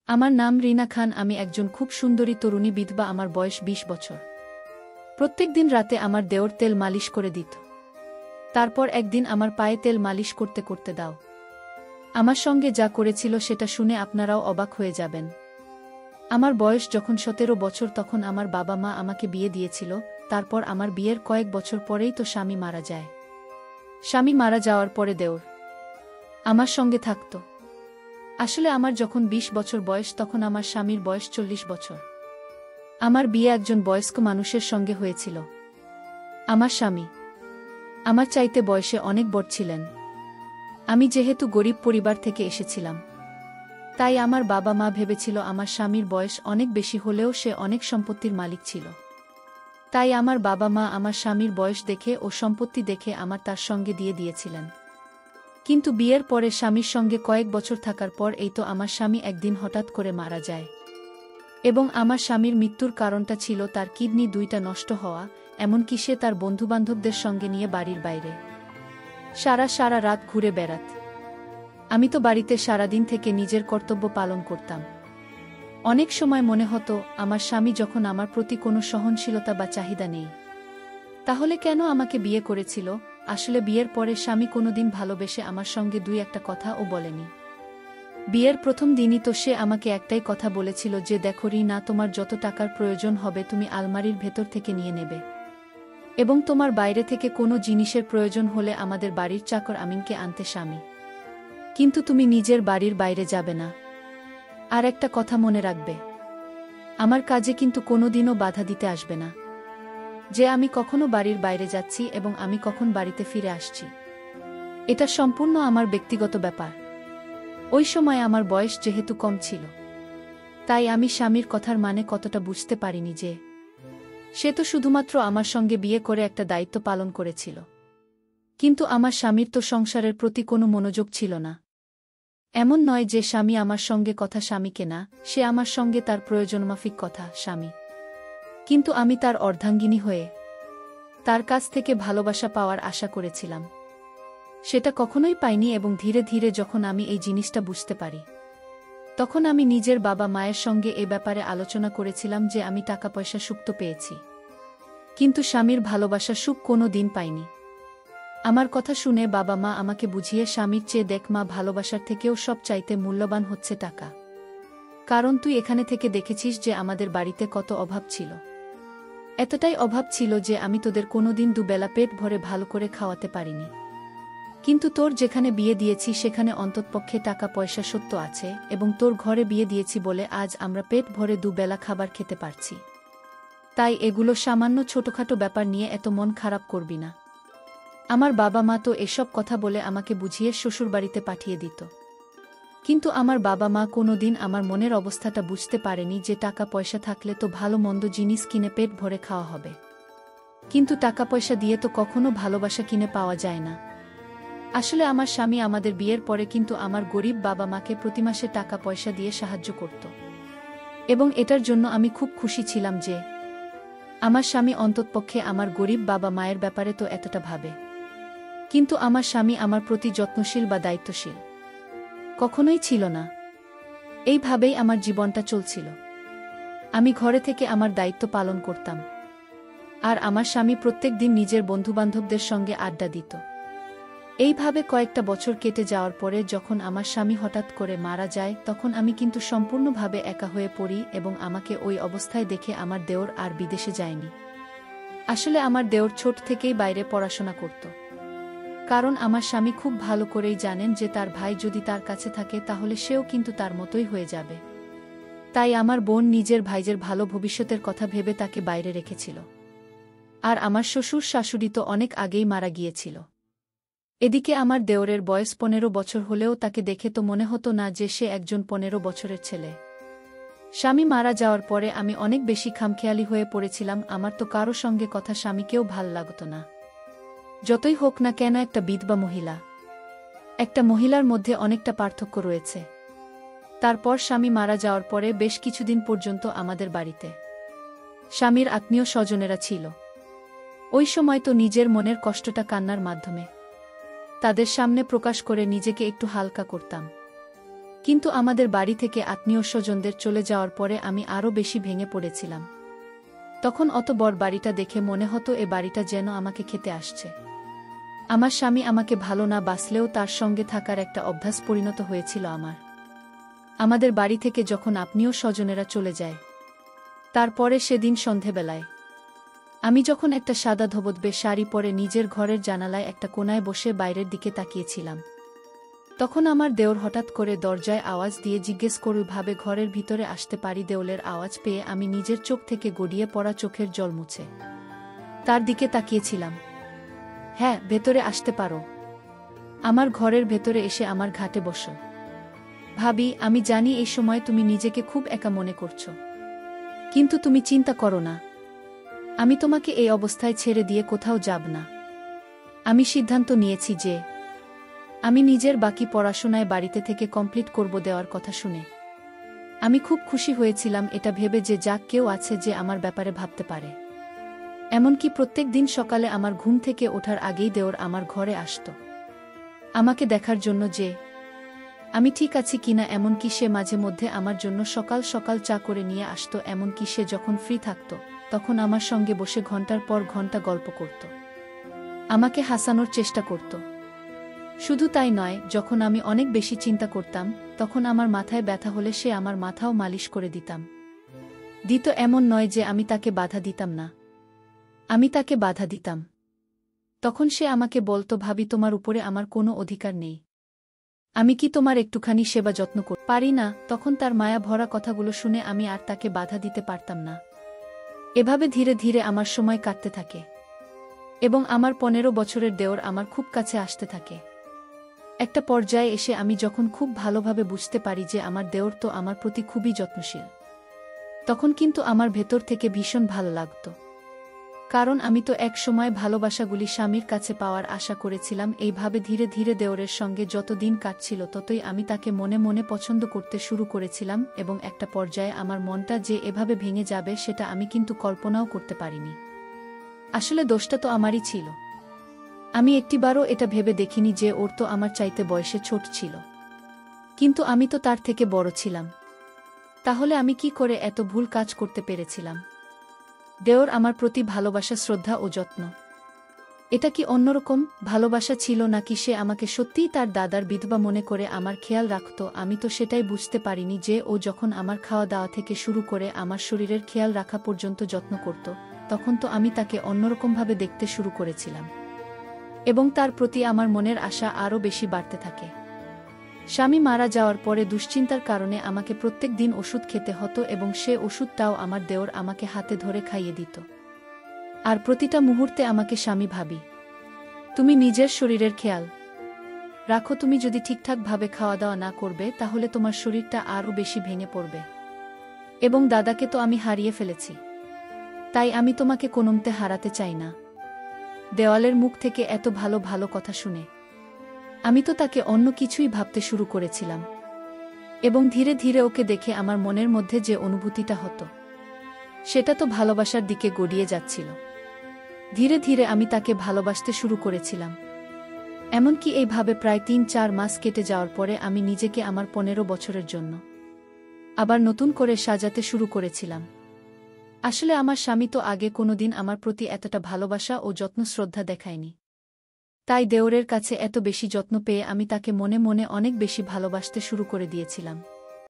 আমার নাম রিনা খান। আমি একজন খুব সুন্দরী তরুণী বিধবা। আমার বয়স ২০ বছর। প্রত্যেক দিন রাতে আমার দেওর তেল মালিশ করে দিত। তারপর একদিন আমার পায়ে তেল মালিশ করতে করতে দাও আমার সঙ্গে যা করেছিল সেটা শুনে আপনারাও অবাক হয়ে যাবেন। আমার বয়স যখন ১৭ বছর তখন আমার বাবা মা আমাকে বিয়ে দিয়েছিল। তারপর আমার বিয়ের কয়েক বছর পরেই তো স্বামী মারা যায়। স্বামী মারা যাওয়ার পরে দেওর আমার সঙ্গে থাকত। আসলে আমার যখন ২০ বছর বয়স তখন আমার স্বামীর বয়স ৪০ বছর। আমার বিয়ে একজন বয়স্ক মানুষের সঙ্গে হয়েছিল। আমার স্বামী আমার চাইতে বয়সে অনেক বড় ছিলেন। আমি যেহেতু গরিব পরিবার থেকে এসেছিলাম, তাই আমার বাবা মা ভেবেছিল আমার স্বামীর বয়স অনেক বেশি হলেও সে অনেক সম্পত্তির মালিক ছিল। তাই আমার বাবা মা আমার স্বামীর বয়স দেখে ও সম্পত্তি দেখে আমার তার সঙ্গে দিয়ে দিয়েছিলেন। কিন্তু বিয়ের পরে স্বামীর সঙ্গে কয়েক বছর থাকার পর এই তো আমার স্বামী একদিন হঠাৎ করে মারা যায়। এবং আমার স্বামীর মৃত্যুর কারণটা ছিল তার কিডনি ২টা নষ্ট হওয়া, এমনকি সে তার বন্ধুবান্ধবদের সঙ্গে নিয়ে বাড়ির বাইরে সারা রাত ঘুরে বেড়াত। আমি তো বাড়িতে সারাদিন থেকে নিজের কর্তব্য পালন করতাম। অনেক সময় মনে হতো আমার স্বামী যখন আমার প্রতি কোনো সহনশীলতা বা চাহিদা নেই, তাহলে কেন আমাকে বিয়ে করেছিল? আসলে বিয়ের পরে স্বামী কোনোদিন ভালোবেসে আমার সঙ্গে ২-১টা কথাও বলেনি। বিয়ের প্রথম দিনই তো সে আমাকে একটাই কথা বলেছিল যে, দেখো রিনা, তোমার যত টাকার প্রয়োজন হবে তুমি আলমারির ভেতর থেকে নিয়ে নেবে, এবং তোমার বাইরে থেকে কোনো জিনিসের প্রয়োজন হলে আমাদের বাড়ির চাকর আমিনকে আনতে স্বামী, কিন্তু তুমি নিজের বাড়ির বাইরে যাবে না। আর একটা কথা মনে রাখবে, আমার কাজে কিন্তু কোনোদিনও বাধা দিতে আসবে না, যে আমি কখনো বাড়ির বাইরে যাচ্ছি এবং আমি কখন বাড়িতে ফিরে আসছি এটা সম্পূর্ণ আমার ব্যক্তিগত ব্যাপার। ওই সময় আমার বয়স যেহেতু কম ছিল, তাই আমি স্বামীর কথার মানে কতটা বুঝতে পারিনি যে সে তো শুধুমাত্র আমার সঙ্গে বিয়ে করে একটা দায়িত্ব পালন করেছিল, কিন্তু আমার স্বামীর তো সংসারের প্রতি কোনো মনোযোগ ছিল না। এমন নয় যে স্বামী আমার সঙ্গে কথা স্বামীকে না, সে আমার সঙ্গে তার প্রয়োজনমাফিক কথা স্বামী, কিন্তু আমি তার অর্ধাঙ্গিনী হয়ে তার কাছ থেকে ভালোবাসা পাওয়ার আশা করেছিলাম, সেটা কখনোই পাইনি। এবং ধীরে ধীরে যখন আমি এই জিনিসটা বুঝতে পারি, তখন আমি নিজের বাবা মায়ের সঙ্গে এ ব্যাপারে আলোচনা করেছিলাম যে আমি টাকা পয়সা সুখ তো পেয়েছি, কিন্তু স্বামীর ভালোবাসা সুখ কোনো দিন পাইনি। আমার কথা শুনে বাবা মা আমাকে বুঝিয়ে স্বামীর চেয়ে দেখ মা, ভালোবাসার থেকেও সব চাইতে মূল্যবান হচ্ছে টাকা, কারণ তুই এখানে থেকে দেখেছিস যে আমাদের বাড়িতে কত অভাব ছিল। এতটাই অভাব ছিল যে আমি তোদের কোনোদিন দুবেলা পেট ভরে ভালো করে খাওয়াতে পারিনি, কিন্তু তোর যেখানে বিয়ে দিয়েছি সেখানে অন্ততপক্ষে টাকা পয়সা সত্য আছে, এবং তোর ঘরে বিয়ে দিয়েছি বলে আজ আমরা পেট ভরে দুবেলা খাবার খেতে পারছি। তাই এগুলো সামান্য ছোটখাটো ব্যাপার নিয়ে এত মন খারাপ করবি না। আমার বাবা মা তো এসব কথা বলে আমাকে বুঝিয়ে শ্বশুরবাড়িতে পাঠিয়ে দিত, কিন্তু আমার বাবা মা কোনোদিন আমার মনের অবস্থাটা বুঝতে পারেনি যে টাকা পয়সা থাকলে তো ভালো মন্দ জিনিস কিনে পেট ভরে খাওয়া হবে, কিন্তু টাকা পয়সা দিয়ে তো কখনো ভালোবাসা কিনে পাওয়া যায় না। আসলে আমার স্বামী আমাদের বিয়ের পরে কিন্তু আমার গরিব বাবা মাকে প্রতি মাসে টাকা পয়সা দিয়ে সাহায্য করত, এবং এটার জন্য আমি খুব খুশি ছিলাম যে আমার স্বামী অন্ততপক্ষে আমার গরিব বাবা মায়ের ব্যাপারে তো এতটা ভাবে। কিন্তু আমার স্বামী আমার প্রতি যত্নশীল বা দায়িত্বশীল কখনোই ছিল না। এইভাবেই আমার জীবনটা চলছিল। আমি ঘরে থেকে আমার দায়িত্ব পালন করতাম, আর আমার স্বামী প্রত্যেক দিন নিজের বন্ধুবান্ধবদের সঙ্গে আড্ডা দিত। এইভাবে কয়েকটা বছর কেটে যাওয়ার পরে যখন আমার স্বামী হঠাৎ করে মারা যায়, তখন আমি কিন্তু সম্পূর্ণভাবে একা হয়ে পড়ি, এবং আমাকে ওই অবস্থায় দেখে আমার দেওর আর বিদেশে যায়নি। আসলে আমার দেওর ছোট থেকেই বাইরে পড়াশোনা করত, কারণ আমার স্বামী খুব ভালো করেই জানেন যে তার ভাই যদি তার কাছে থাকে তাহলে সেও কিন্তু তার মতোই হয়ে যাবে। তাই আমার বোন নিজের ভাইজের ভালো ভবিষ্যতের কথা ভেবে তাকে বাইরে রেখেছিল। আর আমার শ্বশুর শাশুড়ি তো অনেক আগেই মারা গিয়েছিল। এদিকে আমার দেওরের বয়স ১৫ বছর হলেও তাকে দেখে তো মনে হতো না যে সে একজন ১৫ বছরের ছেলে। স্বামী মারা যাওয়ার পরে আমি অনেক বেশি খামখেয়ালি হয়ে পড়েছিলাম। আমার তো কারো সঙ্গে কথা স্বামীকেও ভাল লাগতো না। যতই হোক না কেন, একটা বিধবা মহিলা, একটা মহিলার মধ্যে অনেকটা পার্থক্য রয়েছে। তারপর স্বামী মারা যাওয়ার পরে বেশ কিছুদিন পর্যন্ত আমাদের বাড়িতে স্বামীর আত্মীয় স্বজনেরা ছিল। ওই সময় তো নিজের মনের কষ্টটা কান্নার মাধ্যমে তাদের সামনে প্রকাশ করে নিজেকে একটু হালকা করতাম। কিন্তু আমাদের বাড়ি থেকে আত্মীয় স্বজনদের চলে যাওয়ার পরে আমি আরও বেশি ভেঙে পড়েছিলাম। তখন অত বড় বাড়িটা দেখে মনে হতো এ বাড়িটা যেন আমাকে খেতে আসছে। আমার স্বামী আমাকে ভালো না বাসলেও তার সঙ্গে থাকার একটা অভ্যাস পরিণত হয়েছিল আমার। আমাদের বাড়ি থেকে যখন আত্মীয় স্বজনেরা চলে যায়, তারপরে সেদিন সন্ধেবেলায় আমি যখন একটা সাদা ধবধবে শাড়ি পরে নিজের ঘরের জানালায় একটা কোণায় বসে বাইরের দিকে তাকিয়েছিলাম, তখন আমার দেওর হঠাৎ করে দরজায় আওয়াজ দিয়ে জিজ্ঞেস করুভাবে ঘরের ভিতরে আসতে পারি। দেওলের আওয়াজ পেয়ে আমি নিজের চোখ থেকে গড়িয়ে পড়া চোখের জল মুছে তার দিকে তাকিয়েছিলাম। হ্যাঁ, ভেতরে আসতে পারো। আমার ঘরের ভেতরে এসে আমার ঘাটে বসো। ভাবি, আমি জানি এই সময় তুমি নিজেকে খুব একা মনে করছো, কিন্তু তুমি চিন্তা করো না, আমি তোমাকে এই অবস্থায় ছেড়ে দিয়ে কোথাও যাব না। আমি সিদ্ধান্ত নিয়েছি যে আমি নিজের বাকি পড়াশোনায় বাড়িতে থেকে কমপ্লিট করব। দেওয়ার কথা শুনে আমি খুব খুশি হয়েছিলাম, এটা ভেবে যে যাক কেউ আছে যে আমার ব্যাপারে ভাবতে পারে। এমনকি প্রত্যেক দিন সকালে আমার ঘুম থেকে ওঠার আগেই দেওর আমার ঘরে আসত আমাকে দেখার জন্য যে আমি ঠিক আছি কিনা। এমনকি সে মাঝে মধ্যে আমার জন্য সকাল সকাল চা করে নিয়ে আসত। এমনকি সে যখন ফ্রি থাকত তখন আমার সঙ্গে বসে ঘন্টার পর ঘন্টা গল্প করত, আমাকে হাসানোর চেষ্টা করত। শুধু তাই নয়, যখন আমি অনেক বেশি চিন্তা করতাম তখন আমার মাথায় ব্যথা হলে সে আমার মাথাও মালিশ করে দিত। এমন নয় যে আমি তাকে বাধা দিতাম না, আমি তাকে বাধা দিতাম। তখন সে আমাকে বলতো, ভাবি, তোমার উপরে আমার কোনো অধিকার নেই, আমি কি তোমার একটুখানি সেবা যত্ন করতে পারি না? তখন তার মায়া ভরা কথাগুলো শুনে আমি আর তাকে বাধা দিতে পারতাম না। এভাবে ধীরে ধীরে আমার সময় কাটতে থাকে এবং আমার 15 বছরের দেওর আমার খুব কাছে আসতে থাকে। একটা পর্যায়ে এসে আমি যখন খুব ভালোভাবে বুঝতে পারি যে আমার দেওর তো আমার প্রতি খুবই যত্নশীল, তখন কিন্তু আমার ভেতর থেকে ভীষণ ভালো লাগত। কারণ আমি তো এক সময় ভালোবাসাগুলি স্বামীর কাছে পাওয়ার আশা করেছিলাম। এইভাবে ধীরে ধীরে দেওরের সঙ্গে যত দিন কাটছিল ততই আমি তাকে মনে মনে পছন্দ করতে শুরু করেছিলাম এবং একটা পর্যায়ে আমার মনটা যে এভাবে ভেঙে যাবে সেটা আমি কিন্তু কল্পনাও করতে পারিনি। আসলে দোষটা তো আমারই ছিল। আমি একটিবারও এটা ভেবে দেখিনি যে ওর তো আমার চাইতে বয়সে ছোট ছিল, কিন্তু আমি তো তার থেকে বড় ছিলাম। তাহলে আমি কি করে এত ভুল কাজ করতে পেরেছিলাম? দেওর আমার প্রতি ভালোবাসা, শ্রদ্ধা ও যত্ন, এটা কি অন্যরকম ভালোবাসা ছিল, নাকি সে আমাকে সত্যিই তার দাদার বিধবা মনে করে আমার খেয়াল রাখত? আমি তো সেটাই বুঝতে পারিনি যে ও যখন আমার খাওয়া দাওয়া থেকে শুরু করে আমার শরীরের খেয়াল রাখা পর্যন্ত যত্ন করত, তখন তো আমি তাকে অন্যরকমভাবে দেখতে শুরু করেছিলাম এবং তার প্রতি আমার মনের আশা আরও বেশি বাড়তে থাকে। স্বামী মারা যাওয়ার পরে দুশ্চিন্তার কারণে আমাকে প্রত্যেক দিন ওষুধ খেতে হতো এবং সে ওষুধটাও আমার দেওর আমাকে হাতে ধরে খাইয়ে দিত। আর প্রতিটা মুহূর্তে আমাকে, স্বামী, ভাবি, তুমি নিজের শরীরের খেয়াল রাখো, তুমি যদি ঠিকঠাকভাবে খাওয়া দাওয়া না করবে তাহলে তোমার শরীরটা আরও বেশি ভেঙে পড়বে। এবং দাদাকে তো আমি হারিয়ে ফেলেছি, তাই আমি তোমাকে কোনোমতে হারাতে চাই না। দেওয়ালের মুখ থেকে এত ভালো ভালো কথা শুনে আমি তো তাকে অন্য কিছুই ভাবতে শুরু করেছিলাম এবং ধীরে ধীরে ওকে দেখে আমার মনের মধ্যে যে অনুভূতিটা হতো সেটা তো ভালোবাসার দিকে গড়িয়ে যাচ্ছিল। ধীরে ধীরে আমি তাকে ভালোবাসতে শুরু করেছিলাম। এমনকি এইভাবে প্রায় 3-4 মাস কেটে যাওয়ার পরে আমি নিজেকে আমার 15 বছরের জন্য আবার নতুন করে সাজাতে শুরু করেছিলাম। আসলে আমার স্বামী তো আগে কোনোদিন আমার প্রতি এতটা ভালোবাসা ও যত্ন শ্রদ্ধা দেখায়নি, তাই দেওরের কাছে এত বেশি যত্ন পেয়ে আমি তাকে মনে মনে অনেক বেশি ভালোবাসতে শুরু করে দিয়েছিলাম।